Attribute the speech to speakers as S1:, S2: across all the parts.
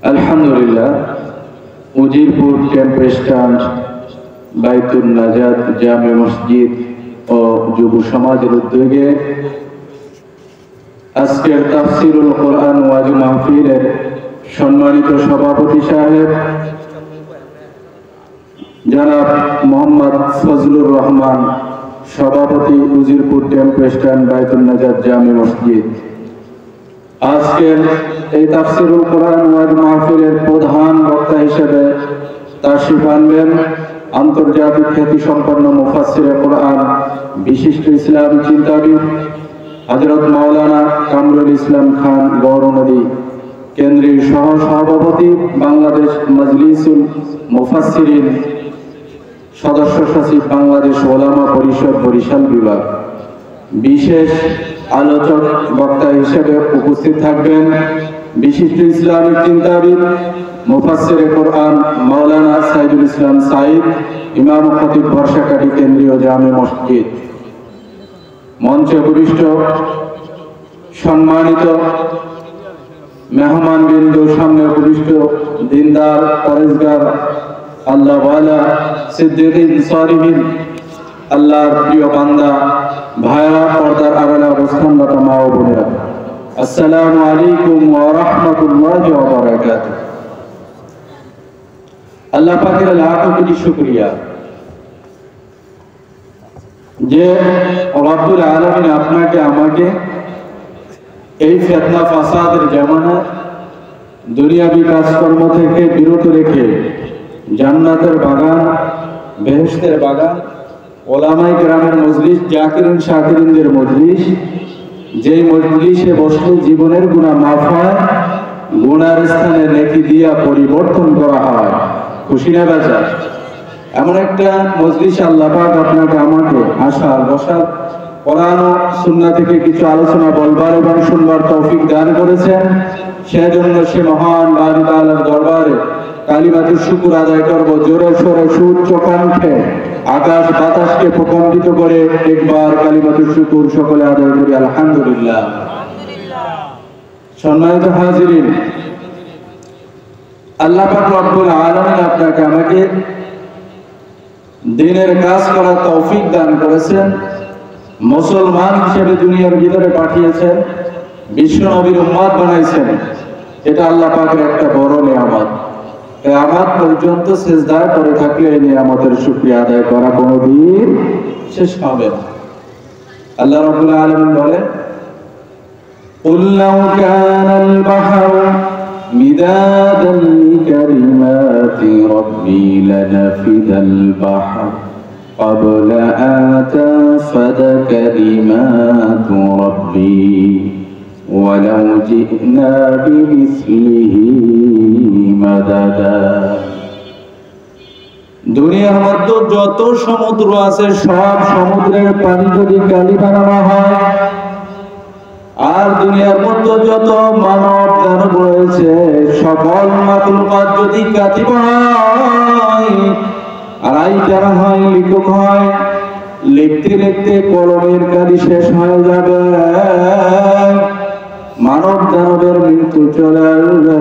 S1: আলহামদুলিল্লাহ, Ujirpur camp stand, Baitun নাজাত জামে মসজিদ ও যুব সমাজের উদ্যোগে আজকের তাফসিরুল কোরআন ওয়াজ মাহফিলের সম্মানিত সভাপতি সাহেব জনাব মোহাম্মদ ফজলুর রহমান, সভাপতি উজিরপুর ক্যাম্প স্ট্যান্ড বাইতুন নাজাত জামে মসজিদ, আজকের এই তাফসিরুল কোরআন ওয়াজ মাহফিলের প্রধান বক্তা হিসেবে তাশরিফ আনবেন আন্তর্জাতিক খ্যাতিসম্পন্ন মুফাসসিরে কোরআন, বিশিষ্ট ইসলামী চিন্তাবিদ হযরত মাওলানা কামরুল ইসলাম খান গৌরনদী, কেন্দ্রীয় সহ সভাপতি বাংলাদেশ মজলিসুল মুফাসসিরিন, সদস্য সচিব বাংলাদেশ ওলামা পরিষদ বরিশাল বিভাগ। বিশেষ আলোচক বক্তা হিসেবে উপস্থিত থাকবেন বিশিষ্ট ইসলামিক চিন্তাবিদ মুফাসসিরে কোরআন মাওলানা সাইদুল ইসলাম সাইদ, ইমাম ও খতিব বর্ষাকারী কেন্দ্রীয় জামে মসজিদ। মঞ্চে উপবিষ্ট সম্মানিত মেহমানবৃন্দ, সামনে উপবিষ্ট দিনদার পরেজগার আল্লাহওয়ালা সিদ্দিকিন সালিহিন, আল্লাহর প্রিয় বান্দা ভাইরা, পর্দার আড়ালে অবস্থানরত মা ও বোনেরা, আসসালামু আলাইকুম ওয়া রাহমাতুল্লাহি ওয়া বারাকাতুহু। আল্লাহ পাকের লাখ কোটি শুকরিয়া যে রব্বুল আলামিন আপনাকে আমাকে এই ফিতনা ফাসাদের জামানায় দুনিয়াবি কাজকর্ম থেকে বিরত রেখে জান্নাতের বাগান, বেহেশতের বাগান, ওলামায়ে কেরামের মজলিস, জাকিরিন শাকিরিনদের মজলিস, যেই মজলিসে বসলে জীবনের গুনাহ মাফ হয়, গুনার স্থানে নেকি দিয়া পরিবর্তন করা হয়। খুশি না বেজা? এমন একটা মজলিস আল্লাহ পাক আপনাকে আমাকে আসার বসার, কোরআন ও সুন্নাহ থেকে কিছু আলোচনা বলবার এবং শুনবার তৌফিক দান করেছেন। সেজন্য সে মহান বারী তাআলার দরবারে কালিমাতুর শুকর আদায় করব, জোরে সোরে সুউচ্চ কণ্ঠে আকাশ বাতাসকে প্রকম্পিত করে একবার কালিমাতুর শুকর সকলে আদায় করি আলহামদুলিল্লাহ। সম্মানিত হাজিরিন, আল্লাহ পাক রব্বুল আলামিন আপনাকে আমাকে দ্বীনের কাজ করার তৌফিক দান করেছেন, মুসলমান হিসেবে দুনিয়ার ভিতরে পাঠিয়েছেন, বিশ্ব নবীর উম্মত বানাইছেন। এটা আল্লাহ পাকের একটা বড় নিয়ামত। কিয়ামত পর্যন্ত সিজদায় পড়ে থাকলে এই নিয়ামতের শুকরিয়া আদায় করা কোনোদিন শেষ হবে না। আল্লাহ রাব্বুল আলামিন বলেন, কুল লাউ কানাল বাহরু মিদাদান লিকালিমাতি রাব্বি লানাফিদাল বাহর ক্বাবলা আন তানফাদা কালিমাতু রাব্বি ওয়ালাউ জি'না বিমিসলিহি মাদাদা। দুনিয়ার মধ্যে যত সমুদ্র আছে, সব সমুদ্রের পানি যদি কালি বানানো হয়, আর দুনিয়ার মধ্যে যত মানব দানব রয়েছে, সকল মাখলুকাত যদি কাতিব হয়, আর আইটার হয়, লিখক হয়, লিখতে লিখতে কলমের কালি শেষ হয়ে যাবে, মানব দানবের মৃত্যু চলে আসবে,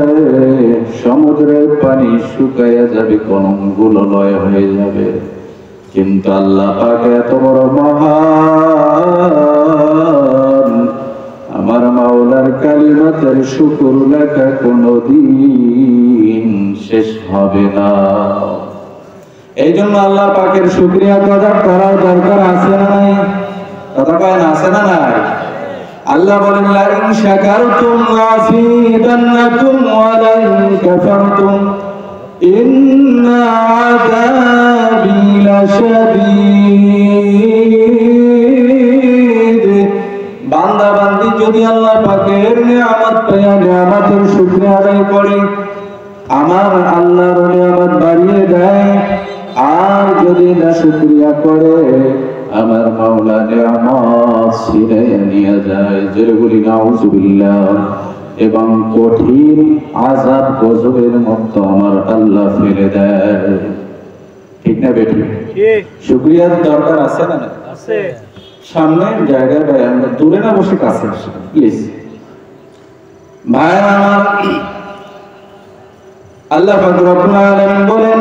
S1: সমুদ্রের পানি শুকাইয়া যাবে, কলমগুলো লয় হয়ে যাবে। কিন্তু আল্লাহ পাক এত বড় মহান, আমার মাওলার কালিমাতের শুকর লেখা কোনদিন শেষ হবে না। এই জন্য আল্লাহ পাকের শুকরিয়া আদায় করার দরকার আছে না নাই? কথা কয় না, আছে না নাই? আল্লাহ বলেন, লা ইন শাকারতুম লাযিদান্নাকুম ওয়া লা ইন কাফারতুম ইন্না আযাবি লাশাদীদ। বান্দা বান্দি যদি আল্লাহ পাকের নিয়ামত পেয়ে নিয়ামতের শুকরিয়া আদায় করে, আমার আল্লাহর নিয়ামত বাড়িয়ে দেয়, আর যদি না শুকরিয়া করে, আমার মাওলা নিয়ামত ছিনিয়ে নিয়ে যায়। জোরে বলি নাউযুবিল্লাহ। এবং কঠিন আযাব গজবের মধ্যে আমার আল্লাহ ফেলে দেয়। ঠিক না বেটি? ঠিক। শুকরিয়ার দরকার আছে না? আছে। সামনে জায়গায় ভাই, আমরা দূরে না বসে কাছে প্লিজ। ভাই আমার আল্লাহ পাক রব্বুল আলামিন বলেন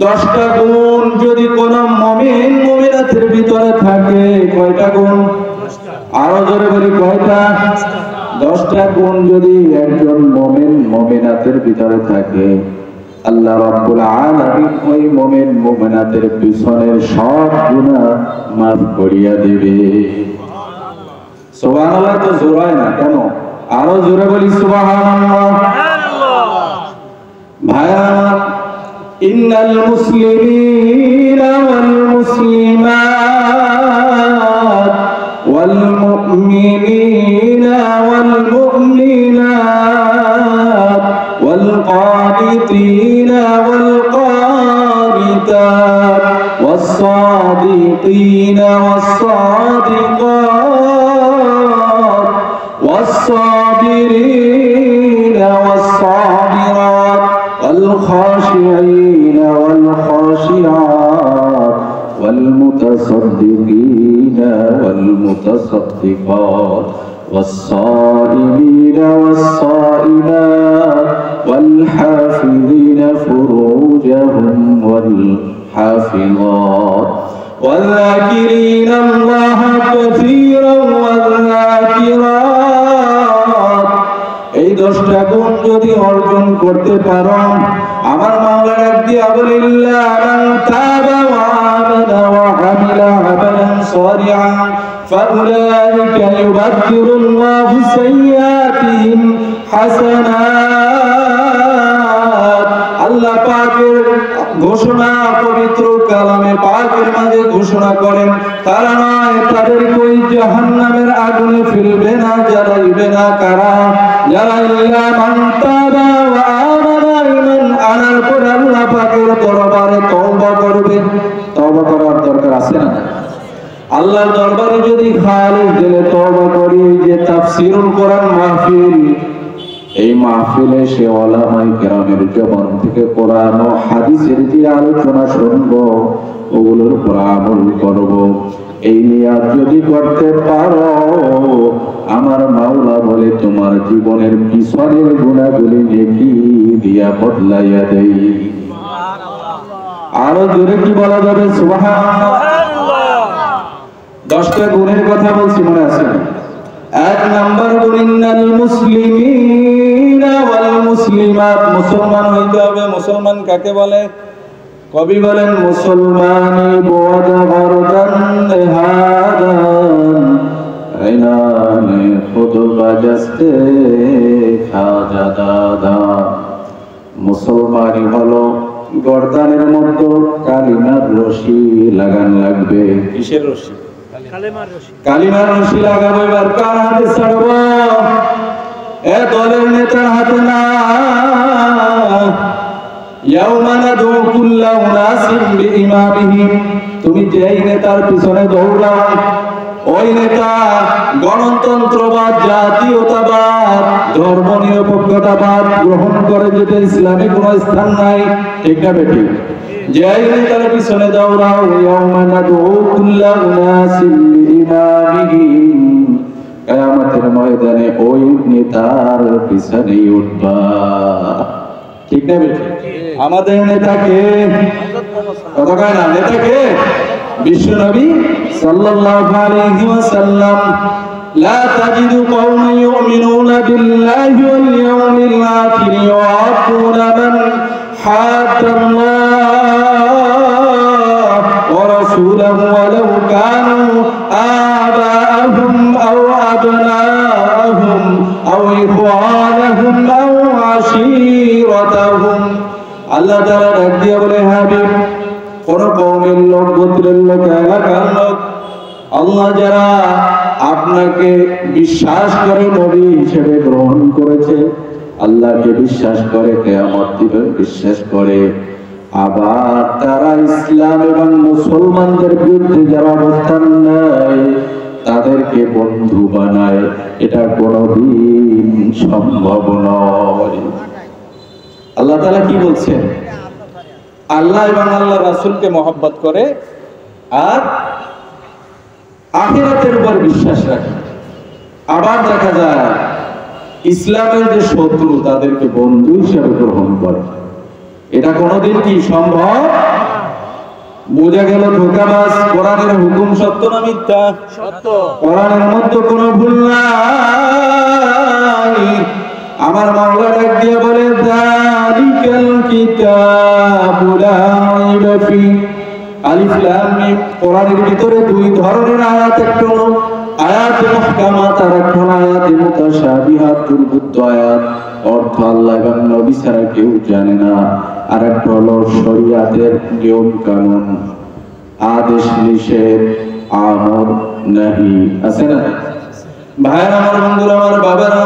S1: 10টা গুণ যদি কোন মুমিন মুমিনাতের ভিতরে থাকে, কয়টা গুণ? আরো জোরে বলি, কয়টা? 10টা গুণ যদি একজন মুমিন মুমিনাতের ভিতরে থাকে, আল্লাহ রাব্বুল আলামিন ওই মুমিন মুমিনাতের পিছনের সব গুনাহ মাফ করিয়া দিবে। সুবহানাল্লাহ। তো জোরে না কেন? আরো জোরে বলি সুবহানাল্লাহ। ভাইরা আমার, ইন্নাল মুসলিমিনা ওয়াল মুসলিমাত ওয়াল মুমিনিনা ওয়াল মুমিনাত ওয়াল কানিতিনা ওয়াল কানিতাত ওয়াস সাদিকিনা ওয়াস সাদিকাত ওয়াস সাবিরিনা ওয়াস সাবিরাত والخاشعين والخاشعات والمتصدقين والمتصدقات والصائمين والصائمات والحافظين فروجهم والحافظات والذاكرين الله كثيرا والذاكرات। এই 10টা গুণ যদি অর্জন করতে পারো, আমার মাওলা ডাক দিয়া বলেন, ইল্লা মান তাবা ওয়া আমানা ওয়া আমিলা আমালান সালিহান ফাউলাইকা ইউবাদদিরুল্লাহু সাইয়্যাতিহিম হাসানাত। আল্লাহ পাকের ঘোষণা পবিত্র কালামে পাকের মাঝে ঘোষণা করেন, তারা নয় তাদের কই জাহান্নামের আগুনে ফেলবে না, জ্বালাইবে না। কারা? যারা ইল্লা মান তাবা ওয়া আমানা, ঈমান আনার পর আল্লাহ পাকের দরবারে তওবা করবে। তওবা করার দরকার আছে না? আল্লাহর দরবারে যদি খালিস দিলে তওবা করি, যে তাফসীরুল কোরআন মাহফিল, এই মাহফিলে সে ওলামায়ে কেরামের জবান থেকে কোরআন ও হাদিসের যে আলোচনা শুনবো, ওগুলোর উপর আমল করব। এই নিয়াত যদি করতে পারো, আমার মাওলা বলে তোমার জীবনের পিছনের গুনাহগুলি নেকি দিয়া বদলাইয়া দেই। আরো জোরে কি বলা যাবে? সুবহানাল্লাহ। 10টা গুণের কথা বলছি, মনে আছে? 1 নাম্বার গুণ, ইন্নাল মুসলিমিনা ওয়াল মুসলিমাত। মুসলমান হইতে হবে। মুসলমান কাকে বলে? কবি বলেন, মুসলমানি বোদ গরদান হাদান আইনানে খুদ বাজস্তে খাজা দাদা। মুসলমানি হলো গর্দানের মধ্যে কালিমার রশি লাগান লাগবে। কিসের রশি? কালিমার রশি লাগাবো। এবার কার হাতে ছাড়বো? এ দলের নেতার হাতে না। ইয়াউমা নাদউ কুল্লা উনাসিন বিইমামিহিম। তুমি যেই নেতার পিছনে দৌড়াও, ওই নেতা গণতন্ত্রবাদ, জাতীয়তাবাদ, ধর্মনিরপেক্ষতাবাদ গ্রহণ করে, যেটা ইসলামে কোনো স্থান নাই। ঠিক না বেটি? যেই নেতার পিছনে দৌড়াও, ইয়াউমা নাদউ কুল্লা উনাসিন বিইমামিহিম, কিয়ামতের ময়দানে ওই নেতার পিছনেই উঠবা। ঠিক না বেটি? আমাদের নেতাকে কথা কয় না, নেতাকে বিশ্ব নবী সাল্লাল্লাহু আলাইহি ওয়াসাল্লাম, লা তাজিদু কওমান ইউমিনুনা বিল্লাহি ওয়াল ইয়াউমিল আখির ইউআতুনা মান হাদাল্লাহ ওয়া রাসূলুহু ওয়ালাউ কানু আবাআহুম আও আবনাআহুম আও ইখওয়ানাহুম আও আশীরাতাহুম। আল্লাহ তাআলা ডাক দিয়ে বলে, হাবিব, কোন কওমের লোক, গোত্রের লোক, এলাকার লোক, আল্লাহ যারা আপনাকে বিশ্বাস করে, নবী হিসেবে গ্রহণ করেছে, আল্লাহকে বিশ্বাস করে, কিয়ামত দিবস বিশ্বাস করে, আবার তারা ইসলাম এবং মুসলমানদের বিরুদ্ধে যারা অবস্থান নেয়, তাদেরকে বন্ধু বানায়, এটা কোনদিন সম্ভব নয়। আল্লাহ তাআলা কি বলছেন? আল্লাহ এবং আল্লাহ রাসূলকে মহব্বত করে আর আখিরাতের উপর বিশ্বাস রাখে। আবার দেখা যায় ইসলামের যে শত্রু তাদেরকে বন্ধু হিসেবে গ্রহণ করে। এটা কোনোদিন কি সম্ভব? বোঝা গেল ধোঁকাবাজ। কোরআনের হুকুম সত্য না মিথ্যা? সত্য। কোরআনের মধ্যে কোনো ভুল নাই। আমার মাওলা ডাক দিয়ে বলে যালিকাল কিতাবু লা রাইবা ফি। আলিফ লাম মিম। কোরআনের ভিতরে দুই ধরনের আয়াত, একটা হলো আয়াত মুহকামাত আর একটা হলো আয়াত মুতাশাবিহাত, দুর্বোধ্য আয়াত, অর্থ আল্লাহ এবং নবী ছাড়া কেউ জানে না। আর একটা হলো শরীয়তের নিয়ম কানুন, আদেশ নিষেধ, আমর নাহি, আছে না? ভাইরা আমার, বন্ধুরা আমার, বাবারা,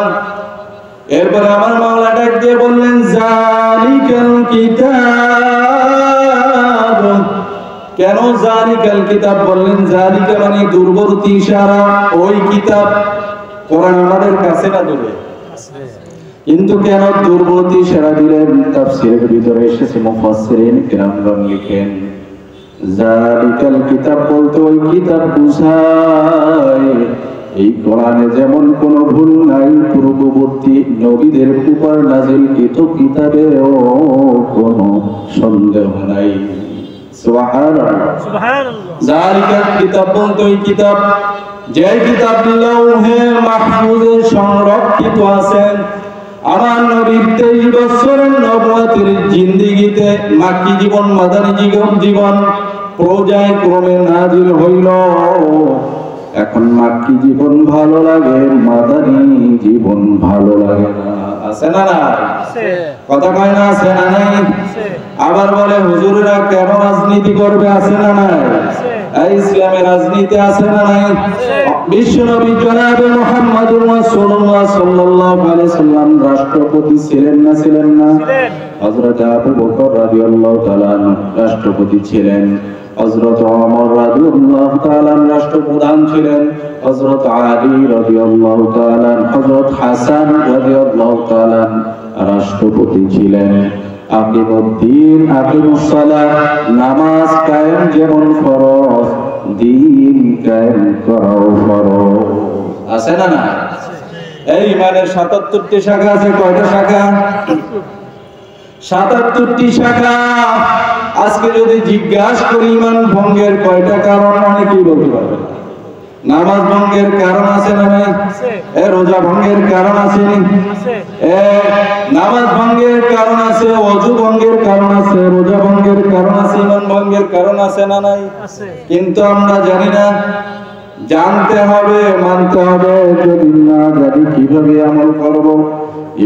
S1: এরপরে আমার মাওলা ডাক দিয়ে বললেন যালিকাল কিতাব। কেন যালিকাল কিতাব বললেন? যালিকা মানে দূরবর্তী ইশারা, ওই কিতাব। কোরআন আমাদের কাছে না দূরে? কিন্তু কেন দূরবর্তী ইশারা দিলেন? তাফসীরের ভিতরে এসেছে, মুফাসসিরিন কিরামগণ লিখেন যালিকাল কিতাব বলতে ওই কিতাব বুঝায় এই কোরআনে যেমন কোনো ভুল নাই, পূর্ববর্তী নবীদের উপর নাযিলকৃত কিতাবেও কোনো সন্দেহ নাই। সুবহানাল্লাহ, সুবহানাল্লাহ। যালিকাল কিতাব বলতে ওই কিতাব, যে কিতাব লাউহে মাহফুজে সংরক্ষিত আছেন। আমার নবীর 23 বছরের নবুয়তের জিন্দেগিতে মাক্কি জীবন, মাদানী জীবন পর্যায় ক্রমে নাজিল হইল। এখন মাক্কি জীবন ভালো লাগে, মাদানী জীবন ভালো লাগে না, আছে না? না আছে, কথা কয় না? আছে না? নাই? আবার বলে হুজুরেরা কেন রাজনীতি করবে, আছে না? নাই? এই ইসলামের রাজনীতি আছে না? নাই? বিশ্বনবী জনাবে মুহাম্মদুর রাসূলুল্লাহ সাল্লাল্লাহু আলাইহি সাল্লাম রাষ্ট্রপতি ছিলেন না? ছিলেন না? হযরত আবু বকর রাদিয়াল্লাহু তাআলা রাষ্ট্রপতি ছিলেন, হযরত ওমর রাদিয়াল্লাহু তাআলা রাষ্ট্রপ্রধান ছিলেন, হযরত আলী রাদিয়াল্লাহু তাআলা, হযরত হাসান রাদিয়াল্লাহু তাআলা রাষ্ট্রপতি ছিলেন। আকিমুদ্দিন, আকিমুস সালাহ, নামাজ কায়েম যেমন ফরজ, দ্বীন কায়েম করাও ফরজ, আছে না? না? এই ইমানের 77টি শাখা আছে। কয়টা শাখা? 77টি শাখা। আজকে যদি জিজ্ঞাসা করি ইমান ভঙ্গের কয়টা কারণ, অনেকেই বলতে পারবে। নামাজ ভঙ্গের কারণ আছে না? নাই? রোজা ভঙ্গের কারণ আছে? নামাজ ভঙ্গের কারণ আছে, ওযু ভঙ্গের কারণ আছে, রোজা ভঙ্গের কারণ আছে, ইমান ভঙ্গের কারণ আছে না? নাই? কিন্তু আমরা জানি না। জানতে হবে, মানতে হবে। যদি না জানি কিভাবে আমল করব?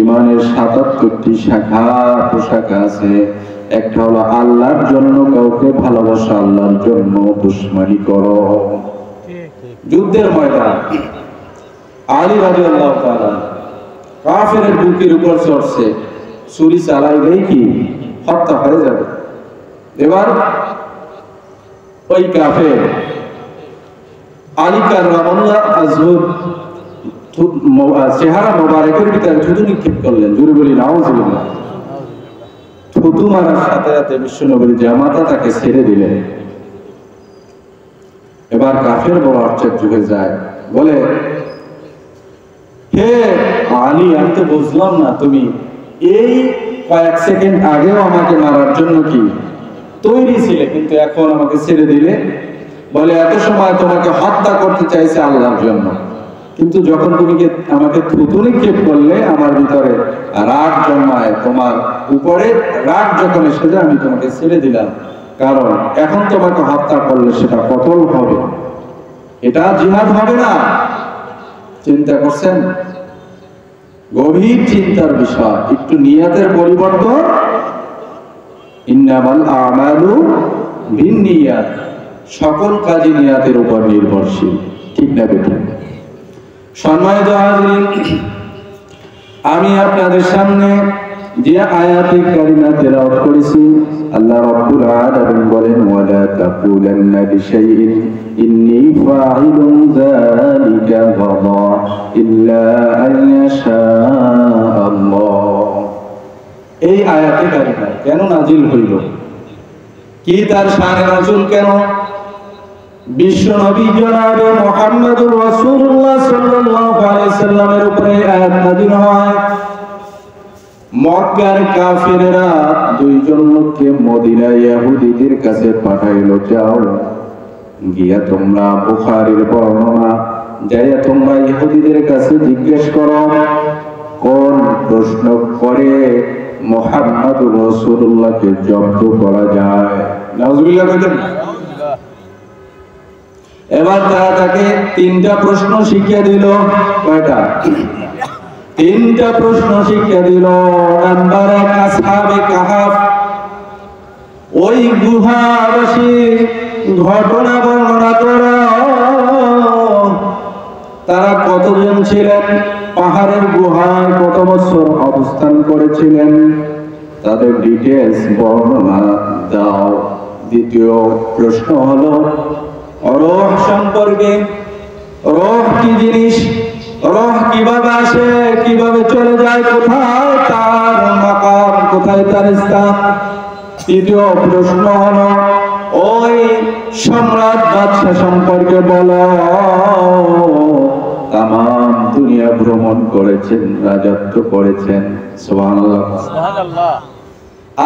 S1: ইমানের 77টি শাখা প্রশাখা আছে। একটা হলো আল্লাহর জন্য কাউকে ভালোবাসা, আল্লাহর জন্য দুশমনি করো। যুদ্ধের ময়দান আলী রাদিয়াল্লাহু তাআলা কাফেরের বুকের উপর চড়ছে, ছুরি চালাইলেই কি হত্যা হয়ে যাবে। এবার ওই কাফের আলী কাররামাল্লাহ আজহুর চেহারা মোবারকের ভিতরে থুতু নিক্ষেপ করলেন। জোরে বলি নাউযুবিল্লাহ। থুতু মারার সাথে সাথে বিশ্বনবীর জামাতা তাকে ছেড়ে দিলেন। এবার কাফের বড় আশ্চর্য হয়ে যায়, বলে হে আলী, আমি তো বুঝলাম না, তুমি এই কয়েক সেকেন্ড আগেও আমাকে মারার জন্য কি তৈরি ছিলে, কিন্তু এখন আমাকে ছেড়ে দিলে? বলে এত সময় তোমাকে হত্যা করতে চাইছে আল্লাহর জন্য, কিন্তু যখন তুমি আমাকে থুতু নিক্ষেপ করলে আমার ভিতরে রাগ জন্মায়, তোমার উপরে রাগ যখন এসে যায় আমি তোমাকে ছেড়ে দিলাম। কারণ এখন তোমাকে হত্যা করলে সেটা কতল হবে, এটা জিহাদ হবে না। চিন্তা করছেন? গভীর চিন্তার বিষয়। একটু নিয়াতের পরিবর্তন। ইন্নামাল আমালু বিন্নিয়াত, সকল কাজই নিয়াতের উপর নির্ভরশীল, ঠিক না বেঠিক? সম্মানিত হাজিরিন, আমি আপনাদের সামনে যে আয়াতে কারিমা তেলাওয়াত করেছি, আল্লাহ রাব্বুল আলামিন বলেন ওয়ালা তাকুলান্না লিশাইইন ইন্নী ফাইলুন যালিকা গাদা ইল্লা আন ইয়াশা আল্লাহ। এই আয়াতে কারিমা কেন নাজিল হইল, কি তার শানে নজুল কেন? বিশ্ব নবী জনাবে মুহাম্মদুর রাসূলুল্লাহ সাল্লাল্লাহু আলাইহি সাল্লামের উপরে আয়াত নাযিল হয়। মক্কার কাফিররা দুইজন লোককে মদিনায় ইহুদিদের কাছে পাঠাইলো, যাও গিয়া তোমরা বুখারীর বর্ণনা যাইয়া তোমরা ইহুদিদের কাছে জিজ্ঞেস করো কোন প্রশ্ন করে মুহাম্মদুর রাসূলুল্লাহকে জব্দ করা যায়। নাউজুবিল্লাহ বলেন। এবার তারা তাকে তিনটা প্রশ্ন শিখিয়ে দিল। কয়টা? তিনটা প্রশ্ন শিখিয়ে দিল। নাম্বার 1, আসহাবে কাহাফ, ওই গুহাবাসী ঘটনা বর্ণনা করো। তারা কতজন ছিলেন, পাহাড়ের গুহায় কত বছর অবস্থান করেছিলেন, তাদের ডিটেইলস বর্ণনা দাও। দ্বিতীয় প্রশ্ন হলো রূহ সম্পর্কে, রূহ কি জিনিস, রূহ কিভাবে আসে, কিভাবে চলে যায়, কোথায় তার মাকাম, কোথায় তার স্থান। তৃতীয় প্রশ্ন হলো ওই সম্রাট বাদশা সম্পর্কে বলো, তামাম দুনিয়া ভ্রমণ করেছেন, রাজত্ব করেছেন। সুবহানাল্লাহ, সুবহানাল্লাহ।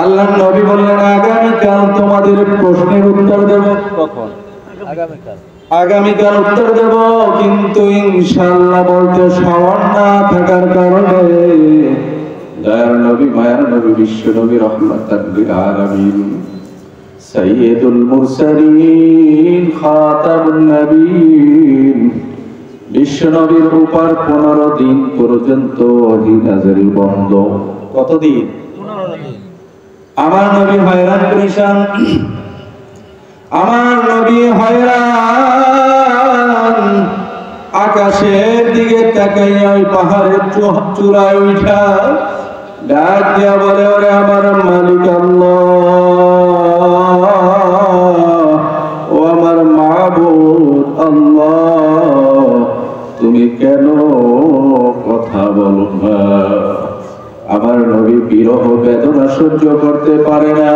S1: আল্লাহর নবী বললেন আগামীকাল তোমাদের প্রশ্নের উত্তর দেব। কখন? আগামীকাল। আগামীকাল উত্তর দেব, কিন্তু ইনশাআল্লাহ বলতে সময় না থাকার কারণে দয়ার নবী, মায়ার নবী, বিশ্ব নবী, রহমাতাল লিল আলামিন, সাইয়্যিদুল মুরসালিন, খাতামুন নবীন, বিশ্ব নবীর উপর 15 দিন পর্যন্ত ওহী নাযিল বন্ধ। কতদিন? 15 দিন। আমার নবী হয়রান পরেশান, আমার নবী হয়রান। আকাশের দিকে তাকাইয়া ওই পাহাড়ের চূড়ায় উঠা ডাক দিয়া বলে, ওরে আমার মালিক আল্লাহ, ও আমার মাবুদ আল্লাহ, তুমি কেন কথা বলো না? আমার নবী বিরহ বেদনা সহ্য করতে পারে না।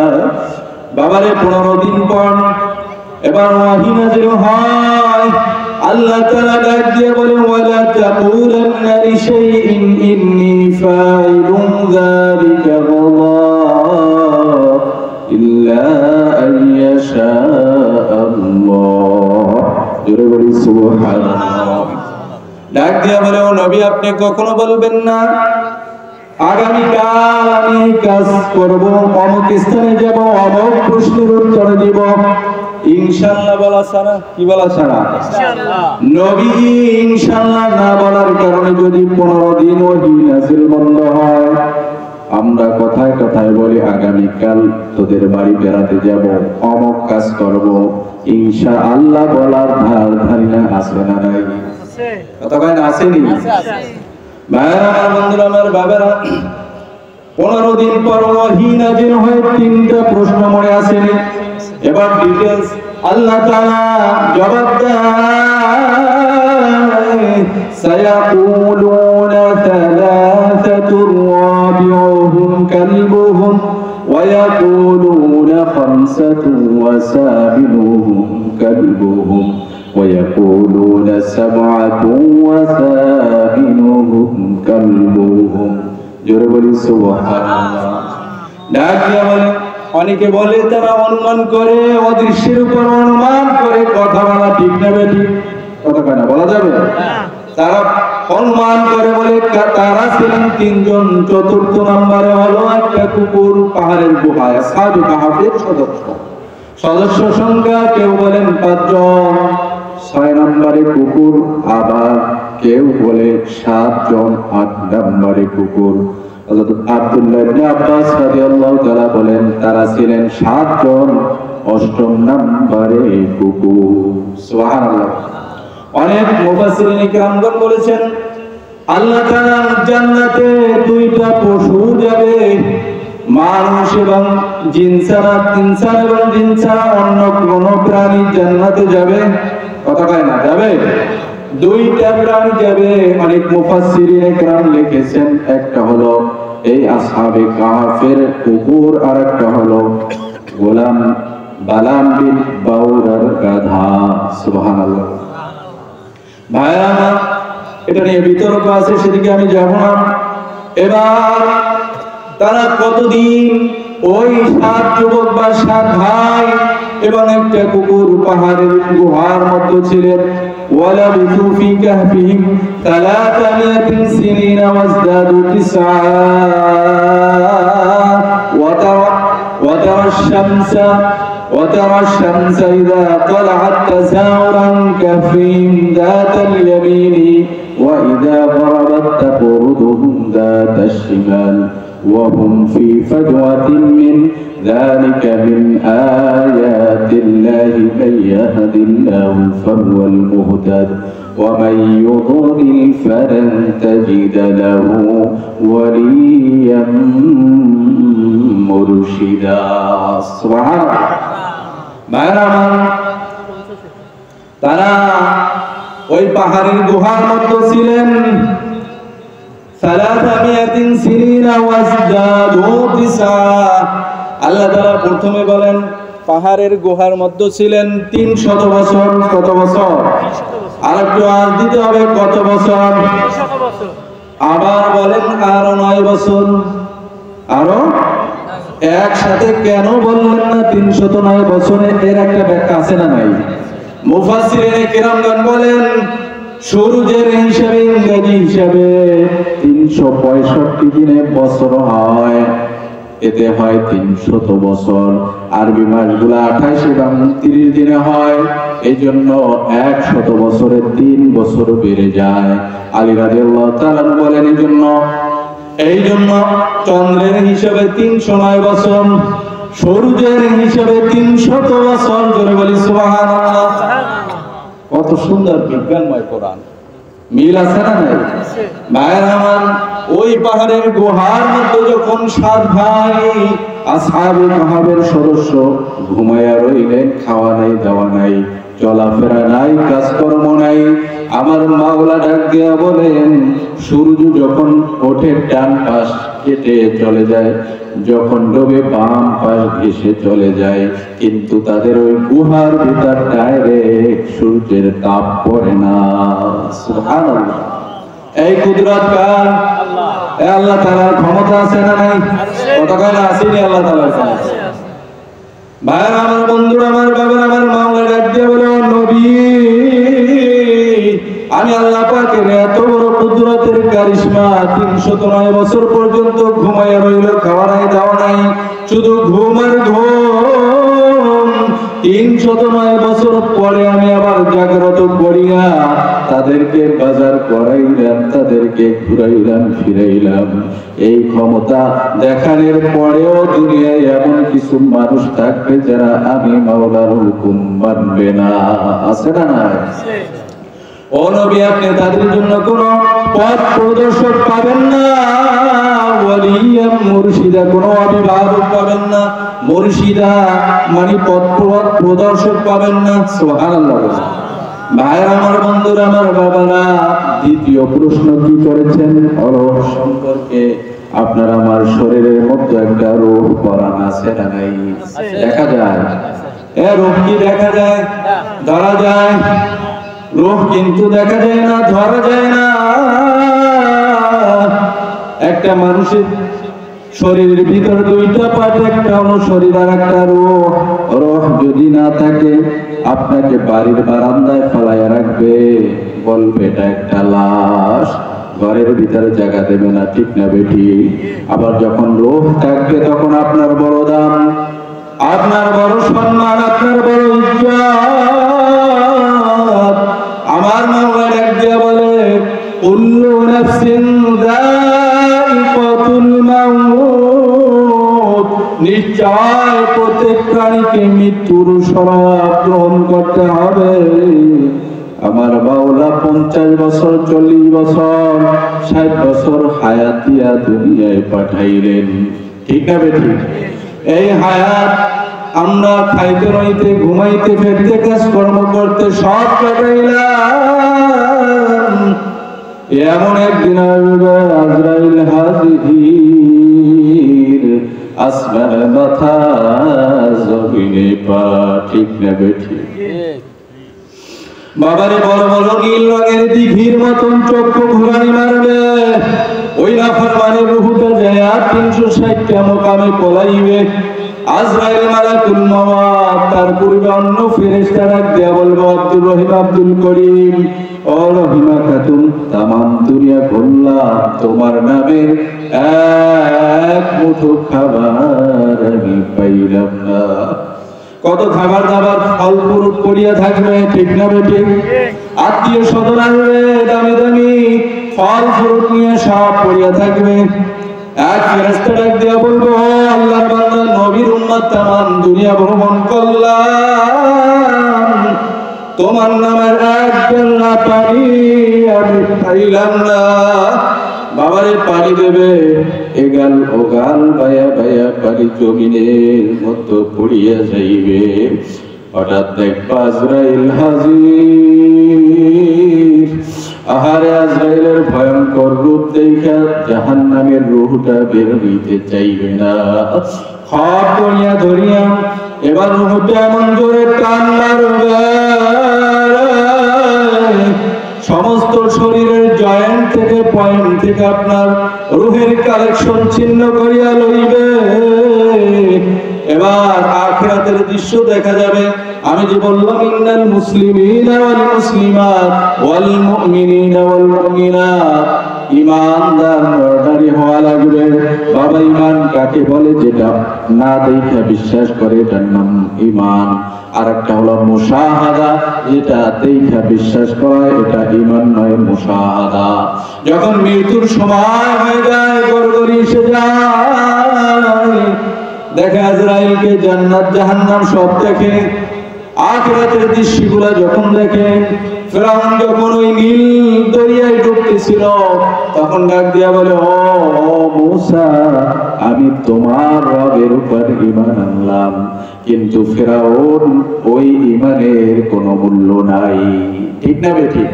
S1: বাবারে 15 দিন পর এবার ওহী নাযিল হয়। আল্লাহ তাআলা ডাক দিয়ে বলেন, ওয়ালা তাকুলান্না লিশাইইন ইন্নী ফাইলুন যালিকা গাদা ইল্লা আন ইয়াশা আল্লাহ। জোরে বলি সুবহানাল্লাহ। ডাক দিয়ে বলে, ও নবী আপনি কখনো বলবেন না আগামীকাল আমি কাজ করব, অমুক স্থানে যাব, অমুক প্রশ্নের উত্তর দিব, ইনশাআল্লাহ বলা ছাড়া। কি বলা ছাড়া? ইনশাআল্লাহ। নবী ইনশাআল্লাহ না বলার কারণে যদি 15 দিন ওহী নাযিল বন্ধ হয়, আমরা কথায় কথায় বলি আগামীকাল তোদের বাড়ি বেড়াতে যাব, অমুক কাজ করব, ইনশাআল্লাহ বলার ধারণা আছে না নাই? আছে। কথা কয় না আসেনি? আছে, আছে। ভাইরা আমার, বন্ধুরা আমার, বাবারা, 15 দিন পর ওহী নাযিল হয়ে 3টা প্রশ্ন মনে আসেনি। এবার ডিটেইলস আল্লাহ তাআলা জবাব দেয়, সায়াকুলুনা থালাথাতুর রাবিউহুম কালবুহুম ওয়া ইয়াকুলুনা খামসাতুন ওয়া সাবিনুহুম কালবুহুম ওয়া ইয়াকুলুনা সাবআতুন ওয়া সাবিনুহুম কালবুহুম। জোরে বলি সুবহানাল্লাহ। ডাক দিয়া বলে, অনেকে বলে তারা অনুমান করে, অদৃশ্যের উপর অনুমান করে কথা বলা ঠিক না বেটি? কথা কয় না, বলা যাবে? তারা অনুমান করে বলে তারা ছিলেন 3 জন। চতুর্থ নম্বরে হলো একটা কুকুর পাহাড়ের গুহায়, আসহাবে কাহাফের সদস্য সংখ্যা কেউ বলেন 5 জন। 6 নম্বরে কুকুর, আবার কেউ বলে 7 জন। 8 নম্বরে কুকুর। হযরত আব্দুল্লাহ ইবনে আব্বাস রাদিয়াল্লাহু তাআলা বলেন তারা ছিলেন 7 জন। 8 নম্বরে কুকুর। সুবহানাল্লাহ। অনেক মুফাসসিরিন কিরামগণ বলেছেন আল্লাহ তাআলা জান্নাতে 2টা পশু যাবে, মানুষ এবং জিন ছাড়া, ইনসান এবং জিন ছাড়া অন্য কোন প্রাণী জান্নাতে যাবে। কথা কয় না, যাবে? 2টা প্রাণী যাবে। অনেক মুফাসসিরিন কিরাম লিখেছেন একটা হলো এই আসহাবে কাহাফের কুকুর, আর একটা হলো গোলাম বালাম বিন বাউরার গাধা। সুবহানাল্লাহ। ভাইরা আমার, এটা নিয়ে বিতর্ক আছে, সেদিকে আমি যাব না। এবার তারা কতদিন ওই 7 যুবক বা 7 ভাই এবং একটা কুকুর পাহাড়ের গুহার মধ্যে ছিলেন। ওয়ালাবিথু ফি কাহফিহিম 300 সিনিন ওয়াজদাদু 9 وترى الشمس إذا طلعت تزاور عن كهفهم ذات اليمين وإذا غربت تقرضهم ذات الشمال وهم في فجوة من ذلك من آيات الله من يهد الله فهو المهتد ومن يضلل فلن تجد له وليا مرشدا। سبحان الله। তারা ওই পাহাড়ের গুহার মধ্যে ছিলেন। 300 সিনিন ওয়াজদাদু 9। আল্লাহ তাআলা প্রথমে বলেন পাহাড়ের গুহার মধ্যে ছিলেন 300 বছর। কত বছর? আর একটু আজ দিতে হবে, কত বছর? 300 বছর। আবার বলেন আরো 9 বছর। আরো একসাথে কেন বললেন না 309 বছরে? এর একটা ব্যাখ্যা আছে না নাই? মুফাসসিরিনে কিরামগণ বলেন সূর্যের হিসাবে, ইংরেজি হিসাবে 365 দিনে বছর হয়, এতে হয় 300 বছর। আরবি মাসগুলো 28 এবং 30 দিনে হয়, এই জন্য 100 বছরে 3 বছর বেড়ে যায়। আলী রাদিয়াল্লাহু তাআলা বলেন এই জন্য চন্দ্রের হিসাবে 309 বছর, সূর্যের হিসাবে 300 বছর। জোরে বলি সুবহানাল্লাহ। কত সুন্দর বিজ্ঞানময় কোরআন। মিল আছে না নাই? ভাইরা আমার, ওই পাহাড়ের গুহার মধ্যে যখন 7 ভাই আসহাবে কাহাবের সদস্য ঘুমায়া রইলেন, খাওয়া নাই, দাওয়া নাই, চলাফেরা নাই, কাজকর্ম নাই, আমার মাওলা ডাক দিয়া বলেন সূর্য যখন ওঠে ডান পাশ কেটে চলে যায়, যখন ডোবে বাম পাশ ঘেসে চলে যায়, কিন্তু তাদের ওই গুহার ভিতর ডাইরেক্ট সূর্যের তাপ পড়ে না। সুবহানাল্লাহ। এই কুদরত কার? আল্লাহ। আল্লাহ তাআলার ক্ষমতা আছে না নাই? কতখানি আসেনি আল্লাহ তাআলার কাছে। ভাইরা আমার, বন্ধুরা আমার, বাবা আমার, মাওলা ডাক দিয়ে বলে নবী, আমি আল্লাহ পাকের এত বড় কুদরতের কারিশমা, 309 বছর পর্যন্ত ঘুমায় রইল, খাওয়া নাই, দাওয়া নাই, শুধু ঘুম আর ঘুম। 309 বছর পরে আমি আবার জাগ্রত করিয়া তাদেরকে বাজার করাইলাম, তাদেরকে ঘুরাইলাম, ফিরাইলাম। এই ক্ষমতা দেখানোর পরেও দুনিয়ায় এমন কিছু মানুষ থাকবে যারা আমি মাওলার হুকুম মানবে না। আছে না নাই? ও নবী, আপনি তাদের জন্য কোন পথ প্রদর্শক পাবেন না, ওয়ালিয়া মুর্শিদা, কোন অভিভাবক পাবেন না। মুর্শিদা মানে পথ প্রদর্শক পাবেন না। সুবহানাল্লাহ। ভাইরা আমার, বন্ধুরা আমার, বাবারা, দ্বিতীয় প্রশ্ন কি করেছেন? রূহ সম্পর্কে। আপনার আমার শরীরের মধ্যে একটা রূহ পরাণ আছে না নাই? দেখা যায়? রূহ কি দেখা যায়? ধরা যায়? রূহ কিন্তু দেখা যায় না, ধরা যায় না। একটা মানুষের শরীরের ভিতর 2টা পার্ট, একটা হলো শরীর আর একটা রূহ। রূহ যদি না থাকে আপনাকে বাড়ির বারান্দায় ফেলাইয়া রাখবে, বলবে এটা একটা লাশ, ঘরের ভিতরে জায়গা দেবে না। ঠিক না বেটি? আবার যখন রূহ থাকবে তখন আপনার বড় দাম, আপনার বড় সম্মান, আপনার বড় ইজ্জত। আমার মাওলা ডাক দিয়া বলে কুল্লু নাফসিন যায়িকাতুল মাউত, নিশ্চয় প্রত্যেক প্রাণীকে মৃত্যুর শরৎ গ্রহণ করতে হবে। আমার মাওলা 50 বছর, 40 বছর, 60 বছর হায়াত দিয়া দুনিয়ায় পাঠাইলেন। ঠিক না বেটি? এই হায়াত আমরা খাইতে, রইতে, ঘুমাইতে, ফিরতে, কাজকর্ম করতে সব কাটাইলাম। এমন একদিন আসবে আজরাইল হাজির, আসমানের মাথা জমিনে পা। ঠিক না বেঠি? বাবারে বড় বড় নীল রঙের দিঘির মতন চক্ষু ঘুরানি মারবে, ওই নাফরমানের রূহটা যায় 360টা মোকামে পলাইবে। আজরাইল মালাকুল মওত তার পূর্বে অন্য ফেরেশতা ডাক দেয়া বলবে, আব্দুর রহিম আব্দুল করিম, ও রহিমা খাতুন, তামাম দুনিয়া ঘুরলাম, তোমার নামের এক মুঠো খাবার আমি পাইলাম না। কত খাবার দাবার ফল ফ্রুট পড়িয়া থাকবে, ঠিক না বেটি? আত্মীয় স্বজন আসবে, দামি দামি ফল ফ্রুট নিয়ে সব পড়িয়া থাকবে। এক ফেরেশতা ডাক দিয়া বলবো, আল্লাহর বান্দা নবীর উম্মত তামাম দুনিয়া ভ্রমণ করলাম, তোমার নামের এক গেল্লা পানি আমি পাইলাম না। বাবারে পানি দেবে, এগাল ওগাল বায়া বায়া পানি জমিনের মতো পড়িয়া যাইবে। হঠাৎ দেখবা আজরাইল হাজির। আহারে আজরাইলের ভয়ঙ্কর রূপ দেখা জাহান্নামের রূহটা বের হইতে চাইবে না। খপ করিয়া ধরিয়া এবার রূহটা এমন জোরে টান মারবে, সমস্ত শরীরের জয়েন্ট থেকে পয়েন্ট থেকে আপনার রূহের কালেকশন ছিন্ন করিয়া লইবে। এবার আখিরাতের দৃশ্য দেখা যাবে। আমি যে বললাম, ইন্নাল মুসলিমিনা ওয়াল মুসলিমাত ওয়াল মুমিনিনা ওয়াল মুমিনাত, ঈমানদার নরনারী হওয়া লাগবে। বাবা, ঈমান কাকে বলে? যেটা না দেখা বিশ্বাস করে, এটার নাম ঈমান। আর একটা হলো মুশাহাদা, যেটা দেখা বিশ্বাস করে, এটা ঈমান নয়, মুশাহাদা। যখন মৃত্যুর সময় হয়ে যায়, গড়গড়ি এসে যায়, দেখে আজরাইলকে, জান্নাত জাহান্নাম সব দেখে। আখিরাতের দৃশ্যগুলো যখন দেখেন, ফিরআউন যখন ওই নীল দরিয়ায় ডুবতেছিল, তখন ডাক দিয়া বলে, ও মূসা, আমি তোমার রবের উপর ঈমান আনলাম, কিন্তু ফিরআউন ওই ঈমানের কোনো মূল্য নাই। ঠিক না বেঠিক?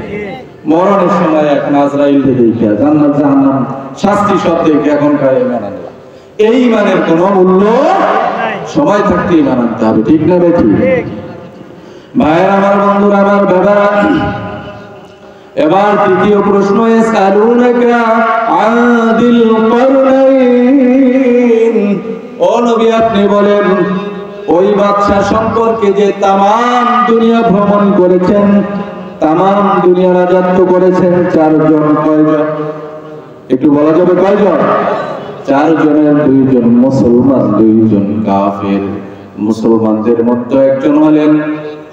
S1: মরণের সময় এখন আজরাইল দেখে জান্নাত জাহান্নাম শাস্তি সব দেখে এখন ঈমান আনলাম, এই ঈমানের কোনো মূল্য সময় থাকতে ঈমান আনতে হবে। ঠিক না বেঠিক? ভাইয়ের আমার, বন্ধুরা আমার, বাবারা, এবার তৃতীয় প্রশ্ন, ইয়াসালুনাকা আনিল কারনাইন। ও নবী, আপনি বলেন ওই বাদশা সম্পর্কে যে তামাম দুনিয়া ভ্রমণ করেছেন, তামাম দুনিয়া রাজত্ব করেছেন, 4 জন। কয়জন? একটু বলা যাবে কয়জন? 4 জনের 2 জন মুসলমান, 2 জন কাফের। মুসলমানদের মধ্যে একজন হলেন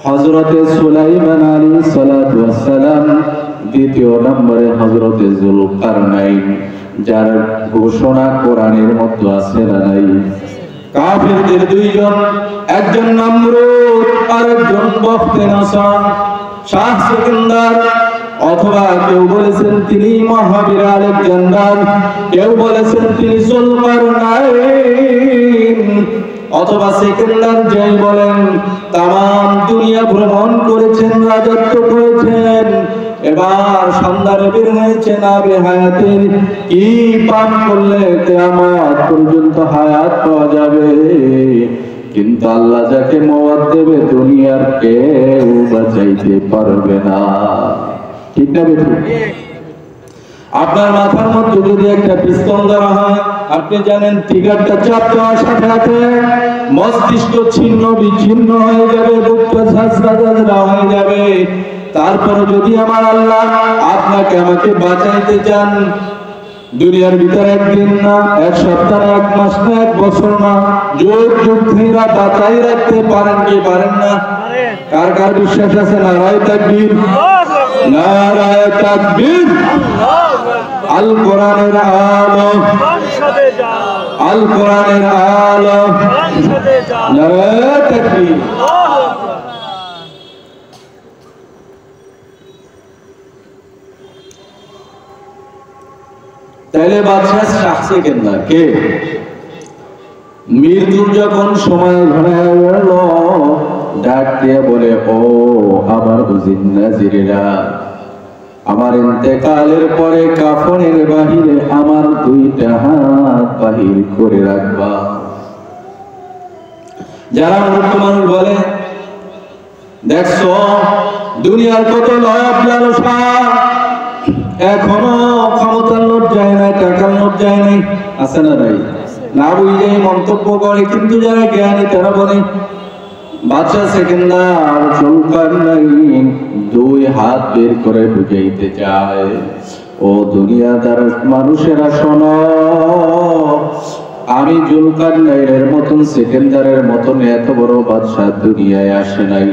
S1: হযরতে সুলাইমান আলাইহিস সালাতু ওয়াস সালাম, দ্বিতীয় নম্বরে হযরতে যুলকারনাইন, যার ঘোষণা কোরআনের মধ্যে আছে না নাই? কাফেরদের 2 জন, একজন নমরুদ আর একজন বখতে নসর, শাহ সিকান্দার, অথবা কেউ বলেছেন তিনি মহাবীর আলেকজান্ডার, কেউ বলেছেন তিনি যুলকারনাইন, অথবা সিকান্দার যাই বলেন, তামাম দুনিয়া ভ্রমণ করেছেন, রাজত্ব করেছেন। এবার সন্ধানে বের হয়েছেন আবে হায়াতের, কি পান করলে কিয়ামত পর্যন্ত হায়াত পাওয়া যাবে। কিন্তু আল্লাহ যাকে মওত দেবে, দুনিয়ার কেউ বাঁচাইতে পারবে না। ঠিক না বেঠিক? আপনার মাথার মধ্যে যদি একটা পিস্তল ধরা হয়, আপনি জানেন ট্রিগারটা চাপ দেওয়ার সাথে সাথে মস্তিষ্ক ছিন্ন বিচ্ছিন্ন হয়ে যাবে, বুকটা ঝাঁঝরা হয়ে যাবে। তারপরে যদি আমার আল্লাহ আপনাকে আমাকে বাঁচাইতে চান, দুনিয়ার ভিতরে একদিন না, 1 সপ্তাহ না, 1 মাস না, 1 বছর না, যুগ যুগ ধরে বাঁচাই রাখতে পারেন কি পারেন না? কার কার বিশ্বাস আছে? নারায়ে তাকবীর, নারায়ে তাকবীর। আল কোরআনের আলো, আল কোরআনের আলো, নারায়ে তাকবীর। তাহলে বাদশা শাহ সিকান্দার কে? মৃত্যুর যখন সময় ঘনায় গেল, ডাক দিয়ে বলে, ও আমার জিন্নাজিরা, আমার ইন্তেকালের পরে কাফনের বাহিরে আমার 2টা হাত বাহির করে রাখবা। যারা মূর্খ মানুষ বলে দেখছো দুনিয়ার কত লোভ লালসা, এখনো ক্ষমতার লোভ যায় না, টাকার লোভ যায় নাই, আছে না নাই? না বুঝে মন্তব্য করে, কিন্তু যারা জ্ঞানী তারা বলে বাচ্চা সেকেন্ডার চুলকার নাই, দুই হাত বের করে বুঝাইতে চায়। ও দুনিয়াদার মানুষেরা শোনো, আমি জুলকারনাইনের মতন সেকেন্ডারের মতন এত বড় বাদশা দুনিয়ায় আসে নাই,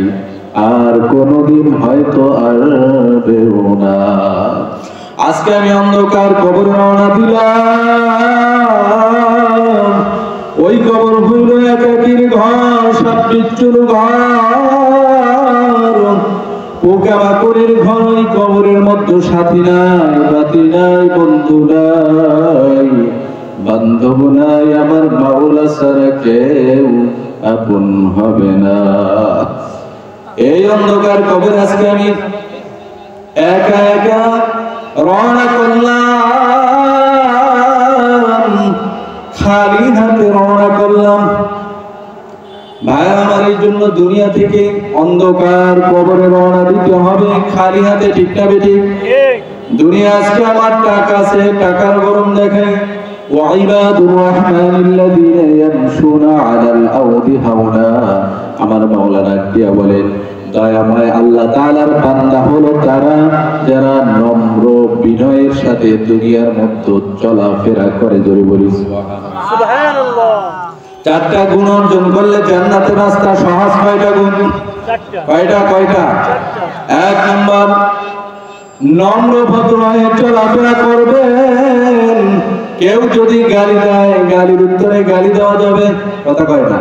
S1: আর কোনদিন হয়তো আসবেও না। আজকে আমি অন্ধকার কবরে রওনা দিলাম। ওই কবর হইল একাকির ঘর, সব বিচ্ছুর ঘর, পোকামাকড়ের ঘর। ওই কবরের মধ্যে সাথী নাই, বাতি নাই, বন্ধু নাই, বান্ধব নাই, আমার মাওলা ছাড়া কেউ আপন হবে না। এই অন্ধকার কবরে আজকে আমি একা একা রওনা করলাম, খালি হাতে রওনা করলাম। ভাই আমার এই জন্য দুনিয়া থেকে অন্ধকার কবরে রওনা দিতে হবে খালি হাতে, ঠিক না বেঠিক? দুনিয়া আজকে আমার টাকা আছে, টাকার গরম দেখায়। ওয়াইবাদুর রাহমানিল্লাযীনা ইয়ামশুনা আলাল আরদি হাওনা, আমার মাওলা ডাক দিয়া বলেন দয়াময় আল্লাহ তাআলার বান্দা হলো তারা যারা নম্র বিনয়ের সাথে দুনিয়ার মধ্যে চলাফেরা করে। জোরে বলি সুবহানাল্লাহ। চারটা গুণ অর্জন করলে জান্নাতের রাস্তা সহজ। কয়টা গুণ? কয়টা? এক নম্বর, নম্র ভদ্র হয়ে চলাফেরা করবেন। কেউ যদি গালি দেয়, গালির উত্তরে গালি দেওয়া যাবে, কথা কয়টা?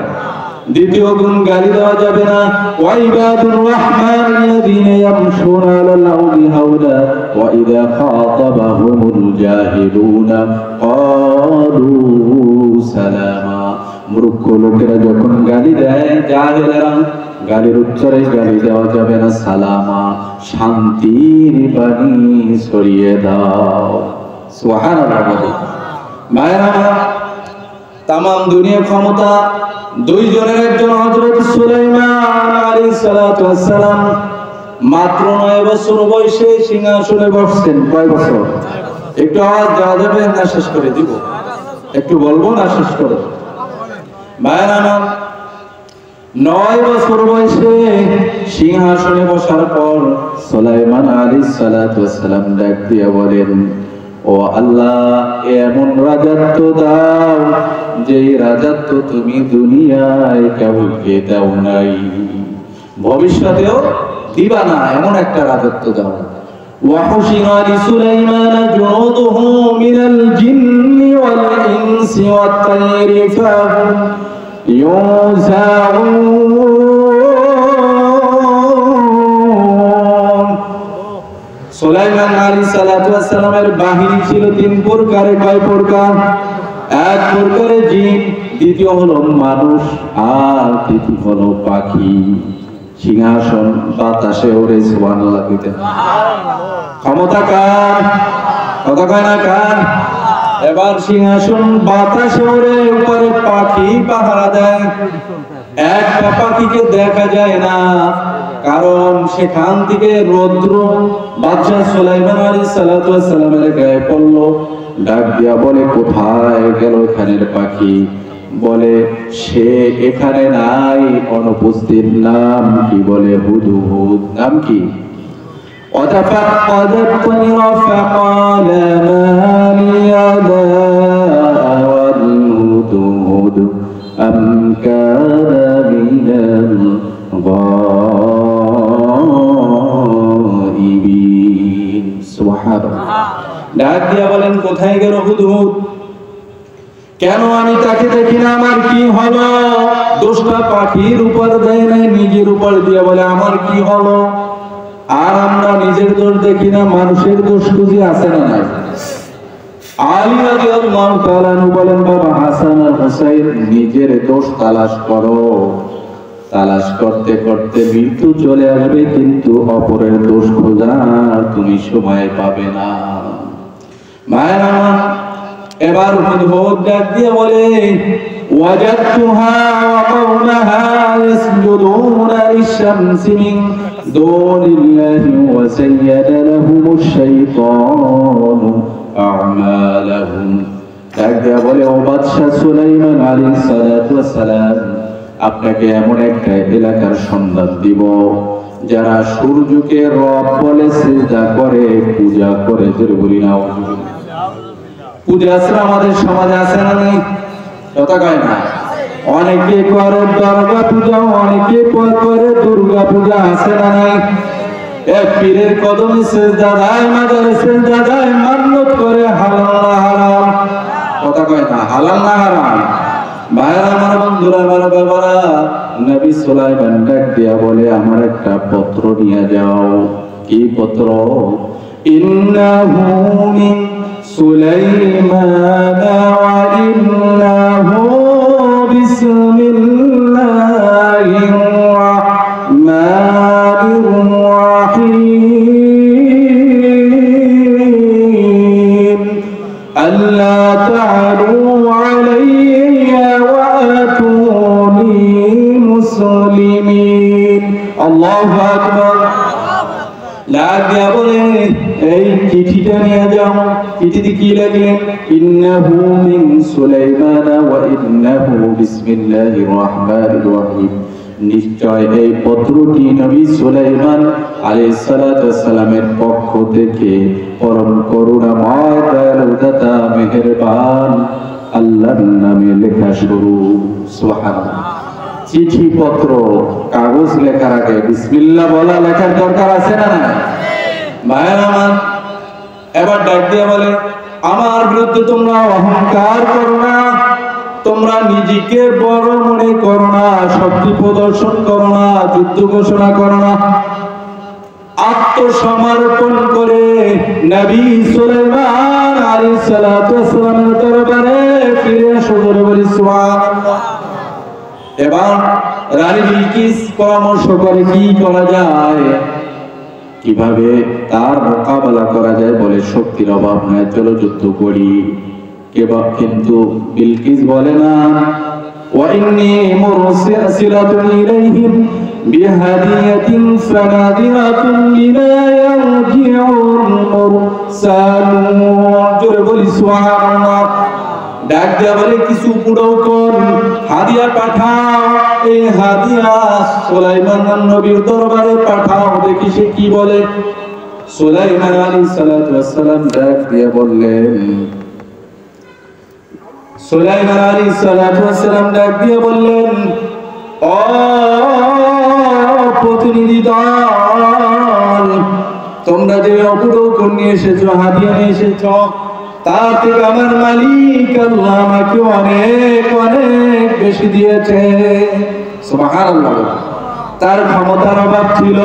S1: দ্বিতীয় গুণ, গালি দেওয়া যাবে না। ওয়াইবাদুর রাহমানিল্লাযীনা ইয়ামশুনা আলাল আরদি হাওনা ওয়া ইযা খাতাবাহুমুল জাহিলুনা ক্বালু সালামা। মূর্খ লোকেরা যখন গালি দেয়, জাহেলেরা, গালির উত্তরে গালি দেওয়া যাবে না, সালামা, শান্তির বাণী ছড়িয়ে দাও। সুবহানাল্লাহ। মায়েরা, তামাম দুনিয়ার ক্ষমতা দুইজনের একজন হযরত সুলাইমান আলাইহিস সালাতু ওয়াস সালাম মাত্র 9 বছর বয়সে সিংহাসনে বসছেন। কয় বছর? একটু আওয়াজ দেওয়া যাবে না শেষ করে দিব? একটু বলবো না শেষ করে? মায়েরা, 9 বছর বয়সে সিংহাসনে বসার পর সুলাইমান আলাইহিস সালাতু ওয়াস সালাম ডাক দিয়ে বলেন, ও আল্লাহ, এমন রাজত্ব দাও যে রাজত্ব তুমি দুনিয়ায় কাউকে দাও নাই, ভবিষ্যতেও দিবা না, এমন একটা রাজত্ব দাও। وحشر لسليمان جنوده من الجن والإنس والطير فهم يوزعون। সুলাইমান আলাইহিস সালাতু ওয়াস সালামের বাহিনী ছিল 3 প্রকারে। কয় প্রকার? এক প্রকারে জিন, দ্বিতীয় হলো মানুষ, আর তৃতীয় হলো পাখি। সিংহাসন বাতাসে ওড়ে। সুবহানাল্লাহ। ক্ষমতা কার? কথা কয় না কার? এবার সিংহাসন বাতাসে ওড়ে, উপরে পাখি পাহারা দেয়। একটা পাখিকে দেখা যায় না, কারণ সেখান থেকে রৌদ্র বাদশা সুলাইমান আলাইহিস সালাতু ওয়াস সালামের গায়ে পড়লো। ডাক দিয়া বলে, কোথায় গেল এখানের পাখি? বলে, সে এখানে নাই, অনুপস্থিত। নাম কি? বলে, হুদহুদ। নাম কি? وتفقد الطير فقال ما لي لا والهدهد أم كان من الغائبين। سبحان الله। ডাক দিয়া বলেন, কোথায় গেল হুদহুদ? কেন আমি তাকে দেখি না? আমার কি হলো? দোষটা পাখির উপর দেয় নাই, নিজের উপর দিয়ে বলে আমার কি হলো? আর আমরা নিজের দোষ দেখি না, মানুষের দোষ খুঁজি, আছে না নাই? আলী রাদিয়াল্লাহু তাআলা বলেন, বাবা হাসান আর হুসাইন, নিজের দোষ তালাশ করো। তালাশ করতে করতে মৃত্যু চলে আসবে, কিন্তু অপরের দোষ খোঁজার তুমি সময় পাবে না। মায়েরা, এবার হুদহুদ ডাক দিয়ে বলে, وجدتها وقومها يسجدون للشمس من دون الله وزين لهم الشيطان أعمالهم একবার বলে ও বাদশা সুলাইমান আলাইহিস সালাতু ওয়াস সালাম আপনাকে এমন একটা এলাকার সন্ধান দিব যারা সূর্যকে রব বলে সিজদা করে পূজা করে জোরে বলি না পূজা আছে আমাদের সমাজে আছে না নেই কথা কয় না অনেকে করে দুর্গা পূজা অনেকে করে দুর্গা পূজা আছে না নাই এক পীরের কদমে সিজদা দেয় মাজারে সিজদা দেয় মান্নত করে হালাল না হারাম কথা কয় না হালাল না হারাম ভাইরা আমার বন্ধুরা আমার বাবারা নবী সুলাইমান ডাক দিয়া বলে আমার একটা পত্র নিয়ে যাও কি পত্র ইন্নাহু মিন সুলাইমান ওয়া ইন্নাহু বিসমিল্লাহির রাহমানির রাহিম আল্লা তা'আলু আলাইয়া ওয়া আতুনি মুসলিমিন আল্লাহু আকবার লাগিয়া বলে এই চিঠিটা নিয়ে যাও চিঠিতে কি লিখলেন ইন্নাহু মিন সুলাইমান ওয়া ইন্নাহু বিসমিল্লাহির রাহমানির রাহিম নিশ্চয় এই পত্রটি নবী সুলাইমান আলাইহিস সালাতু ওয়াস সালামের পক্ষ থেকে পরম করুণাময় দয়ালু দাতা মেহেরবান আল্লাহর নামে লেখা শুরু সুবহানাল্লাহ চিঠি পত্র কাগজ লেখার আগে বিসমিল্লাহ বলা লেখার দরকার আছে না না ভাইরা আমার এবার ডাক দিয়ে বলে আমার বিরুদ্ধে তোমরা অহংকার করো না তোমরা নিজেকে বড় মনে করো না শক্তি প্রদর্শন করো না যুদ্ধ ঘোষণা করো না আত্মসমর্পণ করে নবী সুলাইমান আলাইহিস সালাতু ওয়াস সালামের দরবারে ফিরে আসো বলি সুবহানাল্লাহ এবার রানী বিলকিস পরামর্শ করে কি করা যায় কিভাবে তার মোকাবেলা করা যায় বলে শক্তির অভাব নাই চলো যুদ্ধ করি কিন্তু বিলকিস বলে না ওয়া ইন্নী মুরসিলাতুন ইলাইহিম বিহাদিয়াতিন ফানাদিরাতুন বিমা ইয়ারজিউল মুরসালুন জোরে বলি সুবহানাল্লাহ ডাক দেয়া বলে কিছু পুরোকন হাদিয়া পাঠাও এই হাদিয়া সুলাইমান নবীর দরবারে পাঠাও দেখি সে কি বলে সুলাইমান আলাইহিস সালাতু ওয়াস সালাম ডাক দিয়ে বললেন সুলাইমান আলাইহিস সালাতু ওয়াস সালাম ডাক দিয়ে বললেন ও প্রতিনিধি দল তোমরা যে পুরোকন নিয়ে এসেছো হাদিয়া নিয়ে এসেছো তার থেকে আমার মালিক আল্লাহ আমাকে অনেক অনেক বেশি দিয়েছে সুবহানাল্লাহ তার ক্ষমতার অভাব ছিল